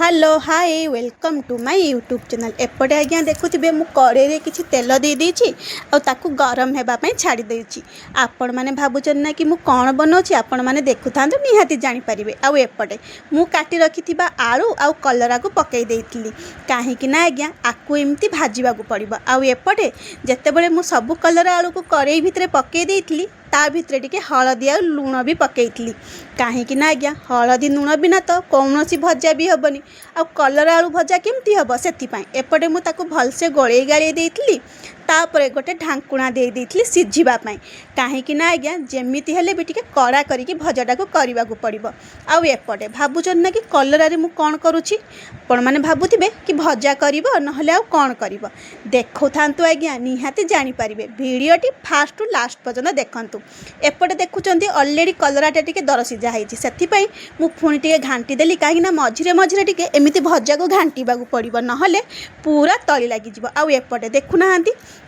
Hello hi welcome to my YouTube channel. एपटे आज्ञा देखुवे मु कड़े किसी तेल दे देछि ताकू गरम होगापी छाड़ी देछि। आपण मैंने भावुन ना कि मु कौन बनाऊँगी आपण मैंने देखु था निहाती जानीपारे। आउ एपटे मु काटी रखि आलू आउ कलरा को पकई देइथिली कहीं आज्ञा आकु एमती भाजवा पड़ो। आउ एपटे जितेबाला मु सब कलरा आलू को कड़े भितर पकई देइथिली ता भितर टिके हलदी आ लुण भी पकईली कहीं आज्ञा हलदी लुण बिना तो कौन सी भजा भी हेनी। आ कलरा आलू भजा केमती हम से एपटे मुझे भलसे गोले गाड़ी देती तापर गोटे ढांकुणा दे देती सीझापी कहीं आज्ञा जमीती हेले भी टिके कड़ा करिकी भजाटा को करने को पड़ो। आउ एपटे भावुन ना कि कलरारे मु कौन करुँची आपण मैंने भावुवे कि भजा कर ना आउ कौन कर देखु था आज्ञा निहाती जानीपारे। भिडटी फास्ट टू लास्ट पर्यंत देखूँ। एपटे देखुं अलरेडी कलराटा टिके दर सीझा होती से मुझे टे घाटी देली कहीं मझे मझे टे एमती भजा को घाटा पड़ो ना पूरा तली लगिज। आउ एपटे देखुना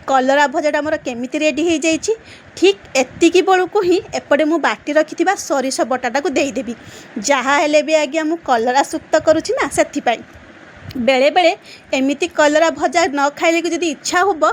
कलरा भजाटा मोर केमिति रेडी हो जाइए। ठीक एतिकी बेलू ही एपटे मु बाटी रखि सरिष बटाटा को देदेवी जहाँ हेले भी आज्ञा मु कलरा सुक्त करुँची ना से बेले बेले एमिति कलरा भजा न खाइले को जदि इच्छा होब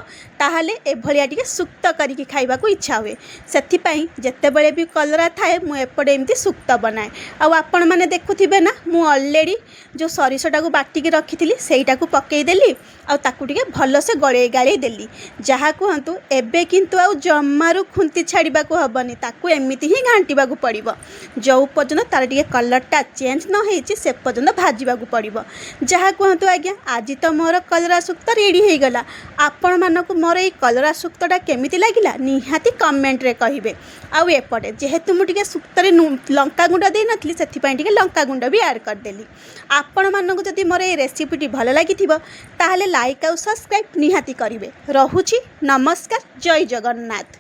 ताहले एभलिया टिके सुक्त करिकी खाइबा को इच्छा हुए। सेथिपाई जेतेबेले भी कलरा थाए मु एपटे एमती सुक्त बनाए। आउ आपण माने देखुथिबे ना मु ऑलरेडी जो सरिषटा को बाटिकी रखिथिली सेईटा को पकेई देली आउ ताकू टिके भल से गळे गाळे देली जहा कहंतु एबे किंतु आउ जम्मारु खुंती छाड़ीबा को हबनी ताकू एमिति ही घांटीबा को पड़िबो। जो पर्यंत तार टिके कलरटा चेंज न होईची से पर्यंत भाजीबा को पड़िबो। जहा कहतु आज्ञा आज तो मोर कलरा सुक्ता रेडी हो गला। आपण मानक मोर ये कलरा सुक्तटा केमिति लागिला निहाती कमेंट रे कहिबे। आउ एपटे जेहेतु मु टिके सुक्तरे लंका गुंड दे नथली सेथिपाई टिके लंका गुंड भी ऐड कर देली। आपण मानक जदि मोर ये रेसिपीटी भल लागिथिबो ताहले लाइक आउ सब्सक्राइब निहाती करिवे। रहुछि नमस्कार जय जगन्नाथ।